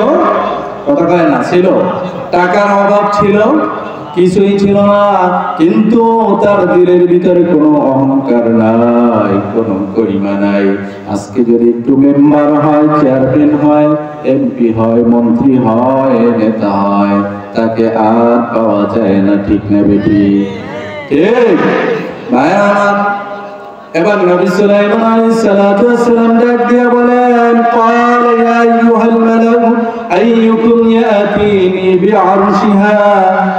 S1: কথা কয় না ছিল টাকার অভাব ছিল কিছুই ছিল না কিন্তু তার দিলের ভিতরে কোনো অহংকার নাই কোনো গরিমা নাই আজকে যদি একটু মেম্বার হয় চেয়ারম্যান হয় এমপি হয় মন্ত্রী হয় নেতা হয় তাকে আর পাওয়া যায় না ঠিক না বেটি ঠিক ভাইরা আমার এবার নবী সুলাইমান আলাইহিস সালাতু ওয়াস সালাম ডাক দিয়ে বলেন قال يا ايها الملأ ايكم ياتيني بعرشها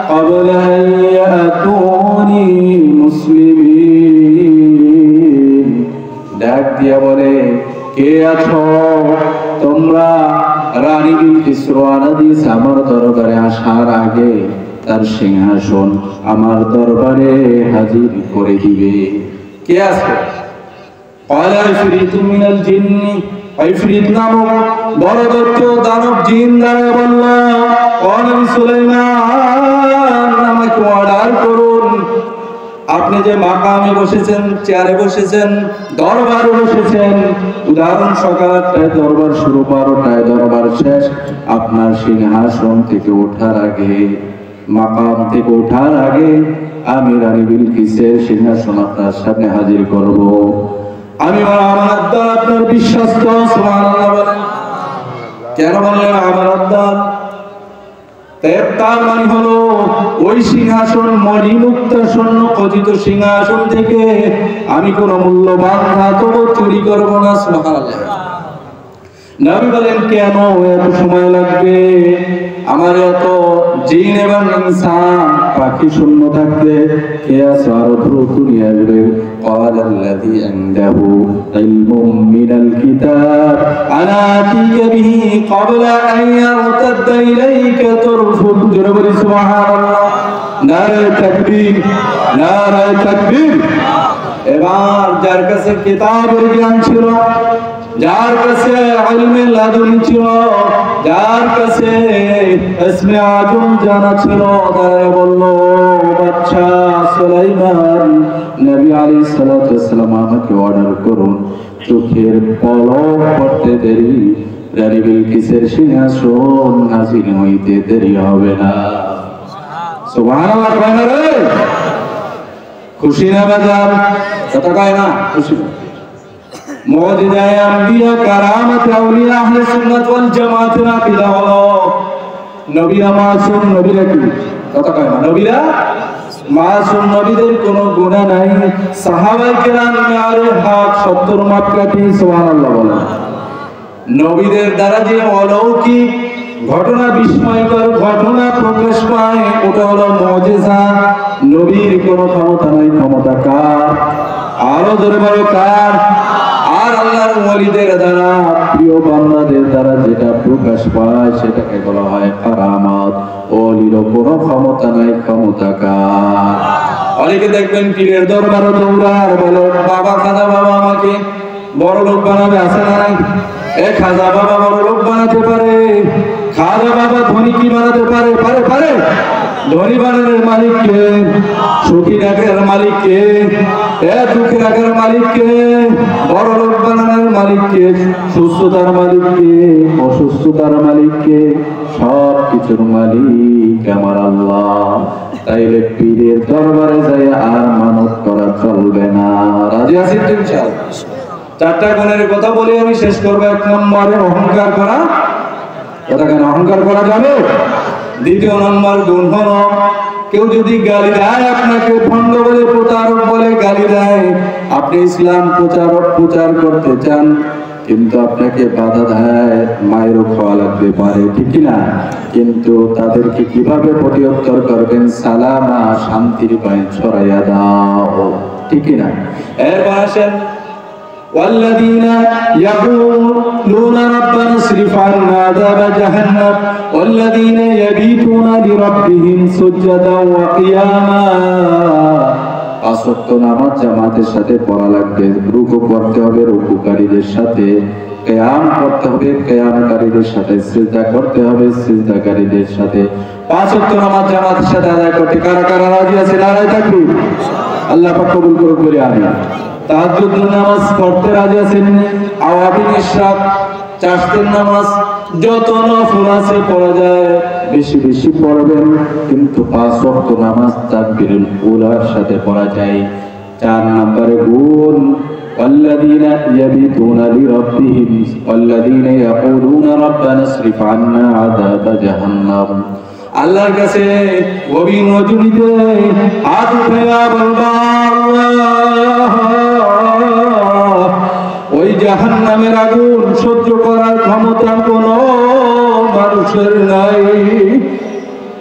S1: قبل ان ياتوني مسلمين ডাক দিয়ে বলে কে আছো তোমরা রানী বিলকিস রওনা দিয়েছে আমার দরবারে আসার আগে তার সিংহাসন আমার দরবারে হাজির করে দিবে কে আছে قال عفريت من الجن عفريت নামক বড় দৈত্য দানব জিন দ্বারা বলল ও নবী সুলাইমান আমাকে অর্ডার করুন আপনি যে মাকামে বসেছেন চেয়ারে বসেছেন দরবারে বসেছেন উদাহরণ সকাল 8টায় দরবার শুরু 12টায় দরবার শেষ আপনার সিংহাসন থেকে ওঠার আগে মাকাম থেকে ওঠার আগে আমি রানী বিলকিসের সিংহাসন আপনার সামনে হাজির করব আমি আমানতদার আপনার বিশ্বস্ত সুবহানাল্লাহ বলেন কেন বললেন আমানতদার তার মানে হলো ওই সিংহাসন মণিমুক্ত স্বর্ণ খচিত সিংহাসন থেকে আমি কোন মূল্যবান ধাতব চুরি করব না। সুবহানাল্লাহ। নবী বলেন কেন এত সময় লাগবে? আমার এত জিন এবং ইনসান পাখি শূন্য থাকতে কে আছে আরো দ্রুত নিয়ে আসবে। قال الذي عنده علم من الكتاب أنا آتيك به قبل أن يرتد إليك طرفك। جنبري سبحان الله। নারে তাকবীর, নারে তাকবীর। এবার যার কাছে কিতাবের জ্ঞান ছিল, যার কাছে ইলমে লাদুন ছিল, যার কাছে ইসমে আজম জানা ছিল, তারা বলল বাদশা সুলাইমান নবী আলাইহিস সালাতু ওয়াসসালাম আমাকে অর্ডার করুন, চোখের পলক পড়তে দেরি রানী বিলকিসের সিংহাসন নাজিল হইতে দেরি হবে না। সুবহানাল্লাহ। কয় না রে? খুশি না বাজার? কথা কয় না? খুশি না? মুজিজায়ে আম্বিয়া কারামাত আউলিয়া আহলে সুন্নাত ওয়াল জামাতের আকীদা হলো নবীরা মাসুম। নবীরা কি? কথা কয় না? নবীরা মাসুম, নবীদের কোনো গুনাহ নাই। সাহাবায়ে কেরাম মেয়ারে হক 70 মাপকাঠি। সুবহানাল্লাহ বলেন। নবীদের দ্বারা যে অলৌকিক ঘটনা, বিস্ময়কর ঘটনা প্রকাশ পায় ওটা হলো মুজিজা। নবীর কোনো ক্ষমতা নাই। ক্ষমতা কার? আরো জোরে বলো কার? আর আল্লাহর ওয়ালিদের দ্বারা, প্রিয় বান্দাদের দ্বারা যেটা প্রকাশ পায় সেটাকে বলা হয় কারামাত। ওলির কোনো ক্ষমতা নাই। ক্ষমতা কার? অনেকে দেখবেন পীরের দরবারে দৌড়ার, বলে বাবা খাজা বাবা আমাকে বড় লোক বানাবে, আছে না নাই? খাজা বাবা বড় লোক বানাতে পারে। খাজা বাবা ধনী কি বানাতে পারে? পারে পারে। ধনী বানানোর মালিক কে? সুখী রাখার মালিক কে? দুঃখী রাখার মালিক কে? বড় লোক বানানোর মালিক কে? সুস্থতার মালিক কে? অসুস্থতার মালিক কে? সব কিছুর মালিক আমার আল্লাহ। তাইলে পীরের দরবারে যাই আর মানত করা চলবে না। রাজি আছেন তো ইনশাআল্লাহ? চারটা গুণের কথা বলে আমি শেষ করবো। 1 নম্বরে অহংকার করা। কথা কেন? অহংকার করা যাবে। 2 নম্বর গুণ হলো কেউ যদি গালি দেয় আপনাকে, ভণ্ড বলে, প্রতারক বলে গালি দেয়, আপনি ইসলাম প্রচার করতে চান কিন্তু আপনাকে বাধা দেয়, মায়েরও খাওয়া লাগতে পারে, ঠিক না? কিন্তু তাদেরকে কিভাবে প্রতিউত্তর করবেন? সালামা, শান্তির বাণী ছড়াইয়া দাও, ঠিক না? এরপর আসেন والذين يقولون ربنا اصرف عنا عذاب جهنم والذين يبيتون لربهم سجدا وقياما। 5 ওয়াক্ত নামাজ জামাতের সাথে পড়া লাগবে। রুকু করতে হবে রুকুকারীদের সাথে, কিয়াম করতে হবে কিয়ামকারীদের সাথে, সিজদা করতে হবে সিজদাকারীদের সাথে। 5 ওয়াক্ত নামাজ জামাতের সাথে আদায় করতে কারা কারা রাজি আছে? নারায়ে তাকবীর। আল্লাহ পাক কবুল করুক বলে আমিন। তাহাজ্জুদ নামাজ পড়তে রাজি আছেন? আওয়াবিন ইশরাক, চারটের নামাজ যত নফল আছে পড়া যায় বেশি বেশি পড়বেন, কিন্তু 5 ওয়াক্ত নামাজ তাকবীরুল উলার সাথে পড়া যায়। 4 নম্বরে গুণ والذين يبيتون لربهم والذين يقولون ربنا اصرف عنا عذاب جهنم। আল্লাহর কাছে গভীর রজনীতে হাত উঠাইয়া বলবা, ওই জাহান্নামের আগুন সহ্য করার ক্ষমতা কোনো মানুষের নাই।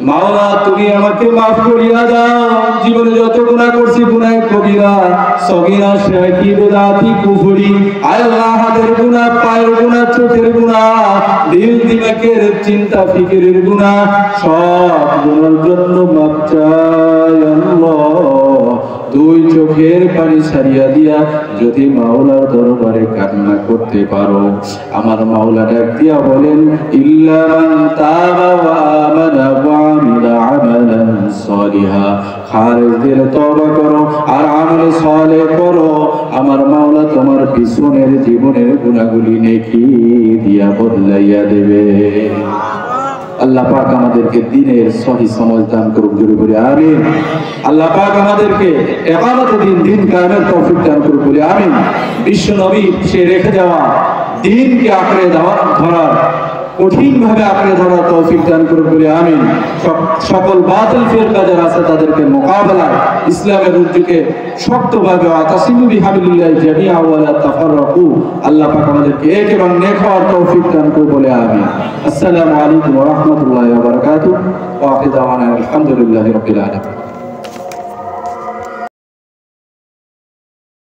S1: মাওলা তুমি আমাকে মাফ করিয়া দাও। জীবনে যত গুনাহ করছি, গুনাহ কবিরা সগীরা শিরকি বিদআতি কুফরি, আয় আল্লাহ হাতের গুনাহ, পায়ের গুনাহ, চোখের গুনাহ, দিল দিমাগের চিন্তা ফিকিরের গুনাহ, সব গুনার জন্য মাফ চাই আল্লাহ। 2 চোখের পানি ছাড়িয়া দিয়া যদি মাওলার দরবারে কান্না করতে পারো, আমার মাওলা ডাক দিয়া বলেন ইল্লা মান তাবা ওয়া আমানা ওয়া আমিলা আমালান সালিহা। খালিস দিলে তওবা করো আর আমলে সালেহ করো, আমার মাওলা তোমার পিছনের জীবনের গুনাহগুলি নেকি দিয়া বদলাইয়া দেবে। আল্লাহ পাক আমাদেরকে দ্বীনের সহি সমঝ দান করুক, জোরে বলি আমিন। আল্লাহ পাক আমাদেরকে ইকামতে দ্বীন কায়েমের তৌফিক দান করুক, বলি আমিন। বিশ্ব নবী সে রেখে যাওয়া দ্বীনকে আঁকড়ে ধরার কঠিনভাবে আঁকড়ে ধরার তৌফিক দান করুন বলে আমিন। সকল বাতিল ফিরকা যারা আছে তাদেরকে মোকাবেলায় ইসলামের উদ্যোগে শক্তভাবে আতাসিমু বিহাবিলিল্লাহি জামিআ ওয়া লা তাফাররাকু, আল্লাহ পাক আমাদেরকে এক এবং নেক হওয়ার তৌফিক দান করুন বলে আমিন। আসসালামু আলাইকুম ওয়া রাহমাতুল্লাহি ওয়া বারাকাতুহু ওয়া আখিরু দাওয়ানা আলহামদুলিল্লাহি রাব্বিল আলামিন।